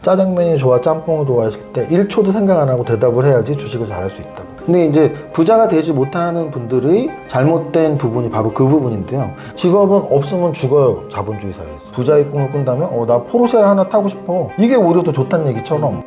짜장면이 좋아, 짬뽕이 좋아 했을 때 1초도 생각 안 하고 대답을 해야지 주식을 잘할 수 있다. 근데 이제 부자가 되지 못하는 분들의 잘못된 부분이 바로 그 부분인데요. 직업은 없으면 죽어요, 자본주의 사회에서. 부자의 꿈을 꾼다면 나 포르쉐 하나 타고 싶어. 이게 오히려 더 좋다는 얘기처럼.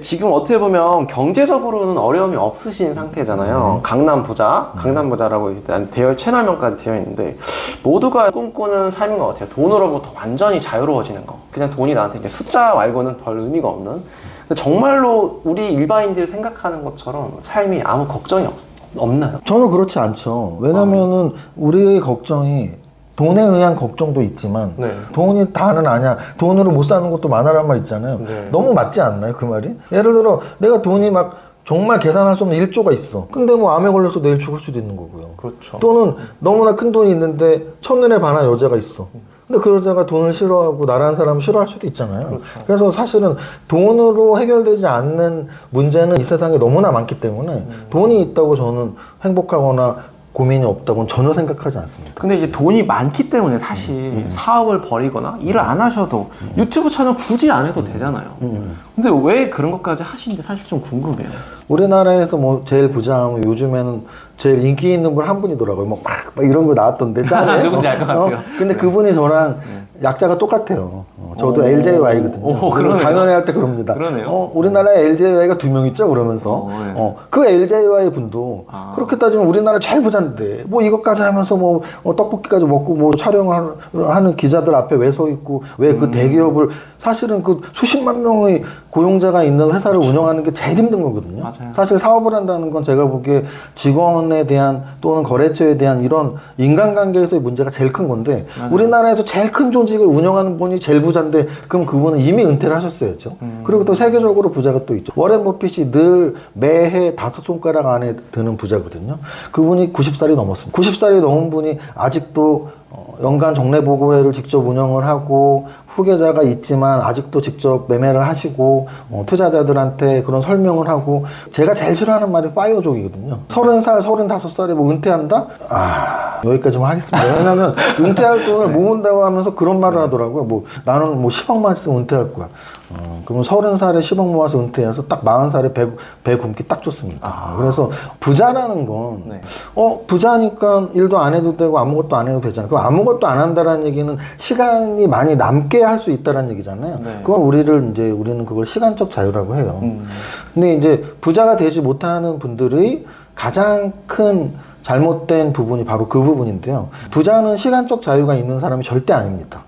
지금 어떻게 보면 경제적으로는 어려움이 없으신 상태잖아요. 강남 부자라고 일단 대여 채널명까지 되어 있는데, 모두가 꿈꾸는 삶인 것 같아요. 돈으로부터 완전히 자유로워지는 거. 그냥 돈이 나한테 이제 숫자 말고는 별 의미가 없는. 근데 정말로 우리 일반인들이 생각하는 것처럼 삶이 아무 걱정이 없나요? 저는 그렇지 않죠. 왜냐면은 우리의 걱정이 돈에 의한 걱정도 있지만 네. 돈이 다는 아니야. 돈으로 못 사는 것도 많아란 말 있잖아요. 네. 너무 맞지 않나요, 그 말이? 예를 들어 내가 돈이 막 정말 계산할 수 없는 1조가 있어. 근데 뭐 암에 걸려서 내일 죽을 수도 있는 거고요. 그렇죠. 또는 너무나 큰 돈이 있는데 첫눈에 반한 여자가 있어. 근데 그 여자가 돈을 싫어하고 나라는 사람을 싫어할 수도 있잖아요. 그렇죠. 그래서 사실은 돈으로 해결되지 않는 문제는 이 세상에 너무나 많기 때문에 돈이 있다고 저는 행복하거나 고민이 없다고는 전혀 생각하지 않습니다. 근데 이제 돈이 많기 때문에 사실 사업을 벌이거나 일을 안 하셔도 유튜브 채널 굳이 안 해도 되잖아요. 근데 왜 그런 것까지 하시는지 사실 좀 궁금해요. 우리나라에서 뭐 제일 부자하면 요즘에는 제일 인기 있는 분 한 분이더라고요. 막 이런 거 나왔던데 짠해. 누군지 알 것 같아요. 근데 그분이 저랑 약자가 똑같아요. 저도 LJY거든요. 그러네요. 강연회 할 때 그럽니다. 그러네요. 우리나라에 LJY가 2명 있죠, 그러면서. 네. 그 LJY 분도 그렇게 따지면 우리나라 제일 부자인데 뭐 이것까지 하면서 뭐 떡볶이까지 먹고 뭐 촬영을 하는 기자들 앞에 왜 서 있고 왜 그 대기업을 사실은 그 수십만 명의 고용자가 있는 회사를 운영하는 게 제일 힘든 거거든요. 맞아요. 사실 사업을 한다는 건 제가 보기에 직원에 대한 또는 거래처에 대한 이런 인간관계에서의 문제가 제일 큰 건데 우리나라에서 제일 큰 조직을 운영하는 분이 제일 부자인데 그럼 그분은 이미 은퇴를 하셨어야죠. 그리고 또 세계적으로 부자가 또 있죠. 워렌 버핏이 늘 매해 5손가락 안에 드는 부자거든요. 그분이 90살이 넘었습니다. 90살이 넘은 분이 아직도 연간 정례보고회를 직접 운영을 하고 후계자가 있지만 아직도 직접 매매를 하시고 투자자들한테 그런 설명을 하고 제가 제일 싫어하는 말이 파이어족이거든요. 30살, 35살에 뭐 은퇴한다? 여기까지만 하겠습니다. 왜냐면 은퇴할 돈을 모은다고 하면서 그런 말을 하더라고요. 뭐 나는 뭐 10억만 있으면 은퇴할 거야. 그러면 30살에 10억 모아서 은퇴해서 딱 40살에 배 굶기 딱 좋습니다. 그래서 부자라는 건 네. 부자니까 일도 안 해도 되고 아무것도 안 해도 되잖아요. 그럼 아무것도 안 한다라는 얘기는 시간이 많이 남게 할 수 있다라는 얘기잖아요. 네. 그건 우리는 그걸 시간적 자유라고 해요. 근데 이제 부자가 되지 못하는 분들의 가장 큰 잘못된 부분이 바로 그 부분인데요. 부자는 시간적 자유가 있는 사람이 절대 아닙니다.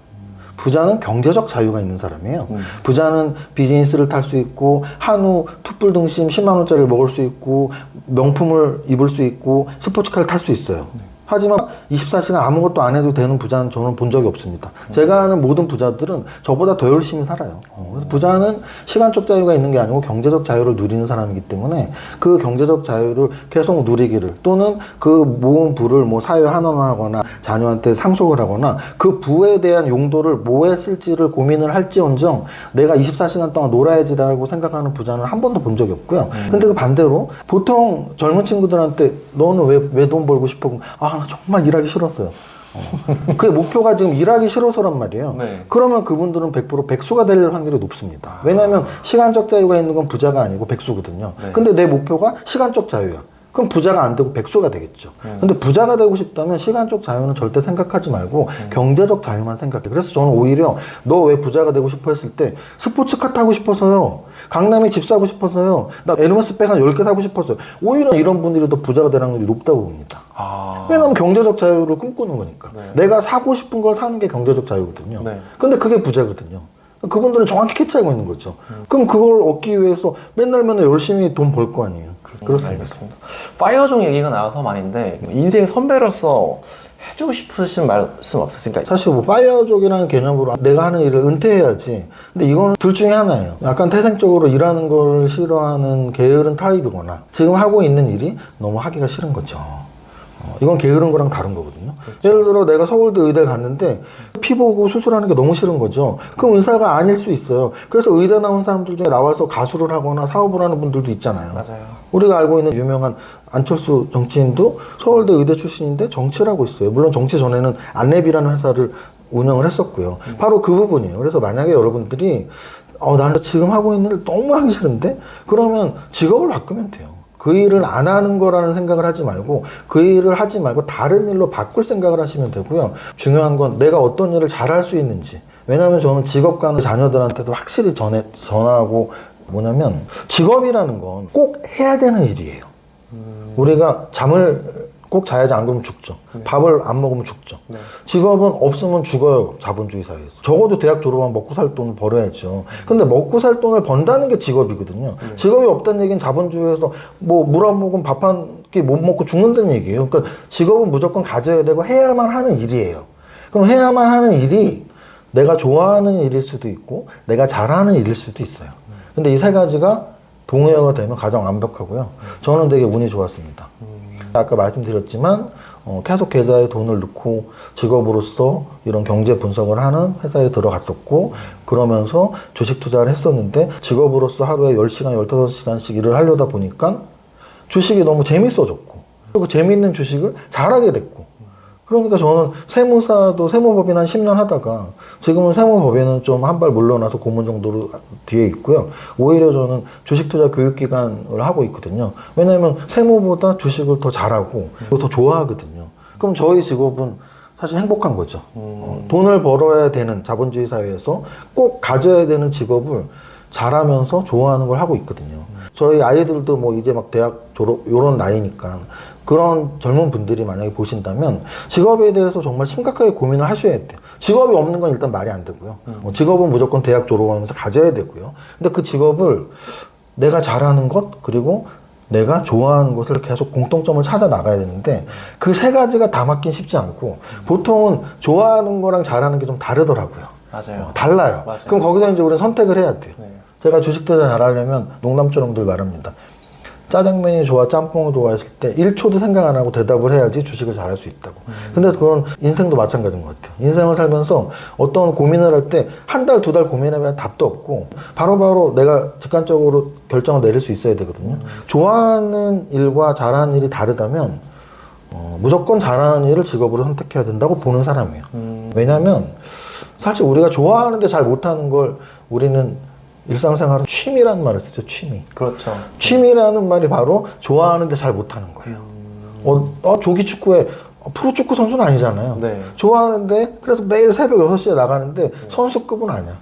부자는 경제적 자유가 있는 사람이에요. 부자는 비즈니스를 탈 수 있고 한우 툭불 등심 10만 원짜리를 먹을 수 있고 명품을 입을 수 있고 스포츠카를 탈 수 있어요. 하지만 24시간 아무것도 안 해도 되는 부자는 저는 본 적이 없습니다. 제가 아는 모든 부자들은 저보다 더 열심히 살아요. 그래서 부자는 시간적 자유가 있는 게 아니고 경제적 자유를 누리는 사람이기 때문에 그 경제적 자유를 계속 누리기를 또는 그 모은 부를 뭐 사회 환원하거나 자녀한테 상속을 하거나 그 부에 대한 용도를 뭐에 쓸지를 고민을 할지언정 내가 24시간 동안 놀아야지라고 생각하는 부자는 한 번도 본 적이 없고요. 근데 그 반대로 보통 젊은 친구들한테 너는 왜 돈 벌고 싶어? 나 정말 일하기 싫었어요. 그 목표가 지금 일하기 싫어서란 말이에요. 네. 그러면 그분들은 100% 백수가 될 확률이 높습니다. 왜냐하면 시간적 자유가 있는 건 부자가 아니고 백수거든요. 네. 근데 내 목표가 시간적 자유야. 그럼 부자가 안 되고 백수가 되겠죠. 근데 부자가 되고 싶다면 시간적 자유는 절대 생각하지 말고 경제적 자유만 생각해. 그래서 저는 오히려 너 왜 부자가 되고 싶어 했을 때 스포츠카 타고 싶어서요. 강남에 집 사고 싶어서요. 나 에르메스 백 한 10개 사고 싶었어요. 오히려 이런 분들이 더 부자가 될 확률이 높다고 봅니다. 왜냐면 경제적 자유를 꿈꾸는 거니까. 내가 사고 싶은 걸 사는 게 경제적 자유거든요. 네. 근데 그게 부자거든요. 그분들은 정확히 캐치하고 있는 거죠. 그럼 그걸 얻기 위해서 맨날 열심히 돈 벌 거 아니에요. 그렇습니다. 알겠습니다. 파이어족 얘기가 나와서 말인데 인생 선배로서 해주고 싶으신 말씀 없으신가요? 사실 뭐 파이어족이라는 개념으로 내가 하는 일을 은퇴해야지. 근데 이건 둘 중에 하나예요. 약간 태생적으로 일하는 걸 싫어하는 게으른 타입이거나 지금 하고 있는 일이 너무 하기가 싫은 거죠. 이건 게으른 거랑 다른 거거든요. 그렇죠. 예를 들어 내가 서울대 의대를 갔는데 피 보고 수술하는 게 너무 싫은 거죠. 그럼 의사가 아닐 수 있어요. 그래서 의대 나온 사람들 중에 나와서 가수를 하거나 사업을 하는 분들도 있잖아요. 맞아요. 우리가 알고 있는 유명한 안철수 정치인도 서울대 의대 출신인데 정치를 하고 있어요. 물론 정치 전에는 안랩이라는 회사를 운영을 했었고요. 바로 그 부분이에요. 그래서 만약에 여러분들이 나는 지금 하고 있는 일 너무 하기 싫은데? 그러면 직업을 바꾸면 돼요. 그 일을 안 하는 거라는 생각을 하지 말고 그 일을 하지 말고 다른 일로 바꿀 생각을 하시면 되고요. 중요한 건 내가 어떤 일을 잘할 수 있는지. 왜냐하면 저는 직업가는 자녀들한테도 확실히 전하고 뭐냐면 직업이라는 건 꼭 해야 되는 일이에요. 우리가 잠을 꼭 자야지, 안 그러면 죽죠. 밥을 안 먹으면 죽죠. 네. 직업은 없으면 죽어요, 자본주의 사회에서. 적어도 대학 졸업하면 먹고 살 돈을 벌어야죠. 근데 먹고 살 돈을 번다는 게 직업이거든요. 직업이 없다는 얘기는 자본주의에서 뭐 물 안 먹으면 밥 한 끼 못 먹고 죽는다는 얘기예요. 그러니까 직업은 무조건 가져야 되고 해야만 하는 일이에요. 그럼 해야만 하는 일이 내가 좋아하는 일일 수도 있고 내가 잘하는 일일 수도 있어요. 근데 이 세 가지가 동의어가 되면 가장 완벽하고요. 저는 되게 운이 좋았습니다. 아까 말씀드렸지만 계속 계좌에 돈을 넣고 직업으로서 이런 경제 분석을 하는 회사에 들어갔었고, 그러면서 주식 투자를 했었는데 직업으로서 하루에 10시간, 15시간씩 일을 하려다 보니까 주식이 너무 재밌어졌고, 그리고 재밌는 주식을 잘하게 됐고, 그러니까 저는 세무사도 세무법인 한 10년 하다가 지금은 세무법인은 좀 한 발 물러나서 고문 정도로 뒤에 있고요. 오히려 저는 주식투자 교육기관을 하고 있거든요. 왜냐하면 세무보다 주식을 더 잘하고 더 좋아하거든요. 그럼 저희 직업은 사실 행복한 거죠. 돈을 벌어야 되는 자본주의 사회에서 꼭 가져야 되는 직업을 잘하면서 좋아하는 걸 하고 있거든요. 저희 아이들도 뭐 이제 막 대학 졸업 요런 나이니까 그런 젊은 분들이 만약에 보신다면 직업에 대해서 정말 심각하게 고민을 하셔야 돼요. 직업이 없는 건 일단 말이 안 되고요. 직업은 무조건 대학 졸업하면서 가져야 되고요. 근데 그 직업을 내가 잘하는 것, 그리고 내가 좋아하는 것을 계속 공통점을 찾아 나가야 되는데 그 세 가지가 다 맞긴 쉽지 않고 보통은 좋아하는 거랑 잘하는 게 좀 다르더라고요. 맞아요. 달라요. 맞아요. 그럼 거기서 이제 우리는 선택을 해야 돼요. 네. 제가 주식 투자 잘하려면 농담처럼 늘 말합니다. 짜장면이 좋아, 짬뽕을 좋아했을 때 1초도 생각 안 하고 대답을 해야지 주식을 잘할 수 있다고. 근데 그건 인생도 마찬가지인 것 같아요. 인생을 살면서 어떤 고민을 할 때 한 달, 두 달 고민하면 답도 없고 바로바로 내가 직관적으로 결정을 내릴 수 있어야 되거든요. 좋아하는 일과 잘하는 일이 다르다면 무조건 잘하는 일을 직업으로 선택해야 된다고 보는 사람이에요. 왜냐하면 사실 우리가 좋아하는데 잘 못하는 걸 우리는 일상생활은 취미라는 말을 쓰죠. 취미. 그렇죠. 취미라는 말이 바로 좋아하는데 잘 못하는 거예요. 조기 축구에 프로축구 선수는 아니잖아요. 네. 좋아하는데 그래서 매일 새벽 6시에 나가는데 선수급은 아니야.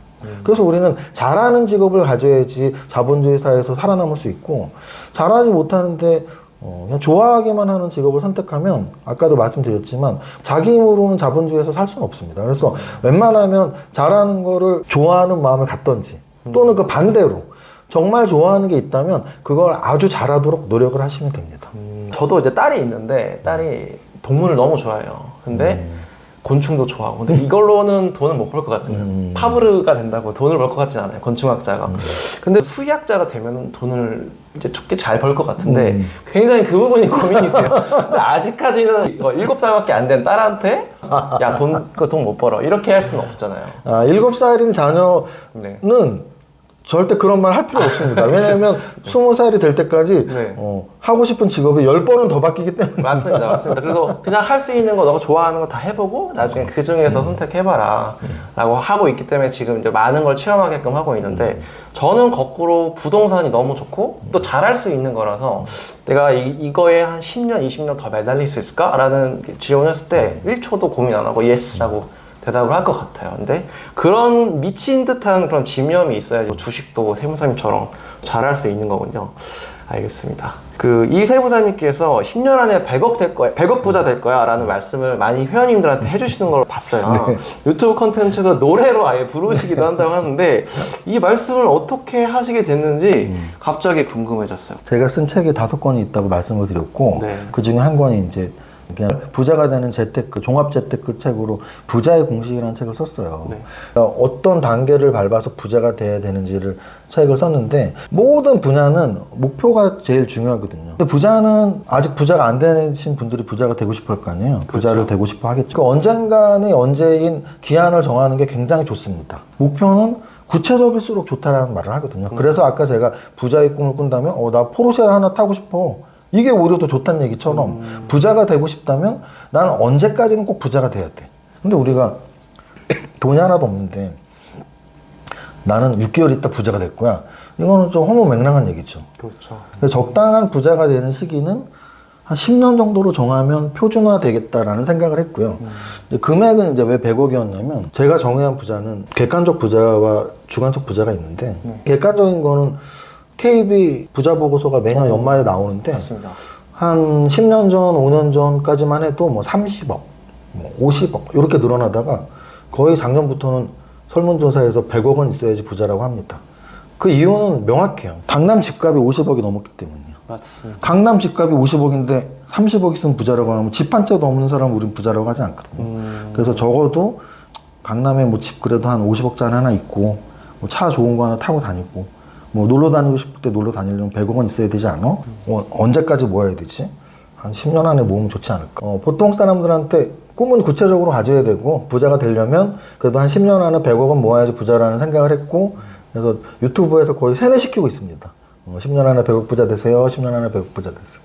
그래서 우리는 잘하는 직업을 가져야지 자본주의 사회에서 살아남을 수 있고, 잘하지 못하는데 그냥 좋아하기만 하는 직업을 선택하면 아까도 말씀드렸지만 자기 힘으로는 자본주의에서 살 수는 없습니다. 그래서 웬만하면 잘하는 거를 좋아하는 마음을 갖던지, 또는 그 반대로 정말 좋아하는 게 있다면 그걸 아주 잘하도록 노력을 하시면 됩니다. 저도 이제 딸이 있는데 딸이 동물을 너무 좋아해요. 근데 곤충도 좋아하고, 근데 이걸로는 돈을 못 벌 것 같은 파브르가 된다고 돈을 벌 것 같진 않아요, 곤충학자가. 근데 수의학자가 되면 돈을 이제 꽤 잘 벌 것 같은데 굉장히 그 부분이 고민이 돼요. 근데 아직까지는 7살밖에 안 된 딸한테 야, 돈 못 벌어 이렇게 할 수는 없잖아요. 7살인 자녀는 네. 절대 그런 말 할 필요 없습니다. 왜냐하면 20살이 될 때까지 네. 하고 싶은 직업이 10번은 더 바뀌기 때문에. 맞습니다. 그래서 그냥 할 수 있는 거, 너가 좋아하는 거 다 해보고 나중에 그 중에서 선택해봐라 라고 하고 있기 때문에 지금 이제 많은 걸 체험하게끔 하고 있는데, 저는 거꾸로 부동산이 너무 좋고 또 잘할 수 있는 거라서 내가 이거에 한 10년, 20년 더 매달릴 수 있을까? 라는 질문을 했을 때 1초도 고민 안 하고 예스라고 대답을 할 것 같아요. 근데 그런 미친 듯한 그런 집념이 있어야지 주식도 세무사님처럼 잘할 수 있는 거군요. 알겠습니다. 이 세무사님께서 10년 안에 100억 될 거야, 100억 부자 될 거야 라는 말씀을 많이 회원님들한테 해주시는 걸 봤어요. 네. 유튜브 컨텐츠에서 노래로 아예 부르시기도 한다고 하는데 이 말씀을 어떻게 하시게 됐는지 갑자기 궁금해졌어요. 제가 쓴 책이 5권이 있다고 말씀을 드렸고, 네. 그 중에 한 권이 이제 그냥 부자가 되는 재테크, 종합재테크 책으로 부자의 공식이라는 책을 썼어요. 네. 그러니까 어떤 단계를 밟아서 부자가 돼야 되는지를 책을 썼는데, 모든 분야는 목표가 제일 중요하거든요. 근데 부자는 아직 부자가 안 되신 분들이 부자가 되고 싶어 할 거 아니에요. 부자를 되고 싶어 하겠죠. 그러니까 언젠가는 언제인 기한을 정하는 게 굉장히 좋습니다. 목표는 구체적일수록 좋다라는 말을 하거든요. 그래서 아까 제가 부자의 꿈을 꾼다면 나 포르쉐 하나 타고 싶어, 이게 오히려 더 좋다는 얘기처럼 부자가 되고 싶다면 나는 언제까지는 꼭 부자가 돼야 돼. 근데 우리가 돈이 하나도 없는데 나는 6개월 있다 부자가 될 거야. 이거는 좀 허무맹랑한 얘기죠. 그렇죠. 그래서 적당한 부자가 되는 시기는 한 10년 정도로 정하면 표준화 되겠다라는 생각을 했고요. 이제 금액은 이제 왜 100억이었냐면 제가 정의한 부자는 객관적 부자와 주관적 부자가 있는데 객관적인 거는 KB 부자 보고서가 매년 연말에 나오는데 맞습니다. 한 10년 전, 5년 전까지만 해도 뭐 30억, 뭐 50억 이렇게 늘어나다가 거의 작년부터는 설문조사에서 100억 원 있어야지 부자라고 합니다. 그 이유는 명확해요. 강남 집값이 50억이 넘었기 때문이에요. 맞습니다. 강남 집값이 50억인데 30억 있으면 부자라고 하면 집 한 채도 없는 사람은 우린 부자라고 하지 않거든요. 그래서 적어도 강남에 뭐 집 그래도 한 50억짜리 하나 있고 뭐 차 좋은 거 하나 타고 다니고 뭐 놀러 다니고 싶을 때 놀러 다니려면 100억 원 있어야 되지 않아? 언제까지 모아야 되지? 한 10년 안에 모으면 좋지 않을까? 보통 사람들한테 꿈은 구체적으로 가져야 되고 부자가 되려면 그래도 한 10년 안에 100억 원 모아야지 부자라는 생각을 했고 그래서 유튜브에서 거의 세뇌시키고 있습니다. 10년 안에 100억 부자 되세요. 10년 안에 100억 부자 되세요.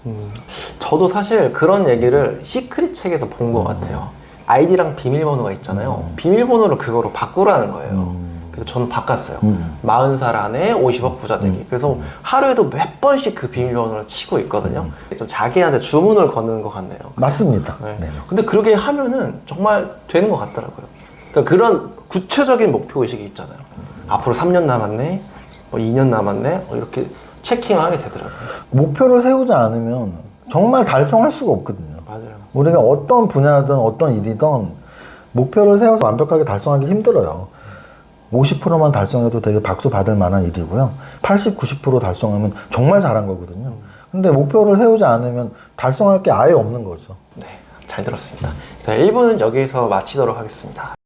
저도 사실 그런 얘기를 시크릿 책에서 본 것 같아요. 아이디랑 비밀번호가 있잖아요. 비밀번호를 그거로 바꾸라는 거예요. 그래서 저는 바꿨어요. 40살 안에 50억 부자 되기. 그래서 하루에도 몇 번씩 그 비밀번호를 치고 있거든요. 좀 자기한테 주문을 거는 것 같네요. 맞습니다. 네. 네. 근데 그렇게 하면은 정말 되는 것 같더라고요. 그러니까 그런 구체적인 목표 의식이 있잖아요. 앞으로 3년 남았네, 뭐 2년 남았네, 이렇게 체킹을 하게 되더라고요. 목표를 세우지 않으면 정말 달성할 수가 없거든요. 맞아요. 우리가 어떤 분야든 어떤 일이든 목표를 세워서 완벽하게 달성하기 힘들어요. 50%만 달성해도 되게 박수 받을 만한 일이고요. 80, 90% 달성하면 정말 잘한 거거든요. 근데 목표를 세우지 않으면 달성할 게 아예 없는 거죠. 네, 잘 들었습니다. 자, 1부는 여기서 마치도록 하겠습니다.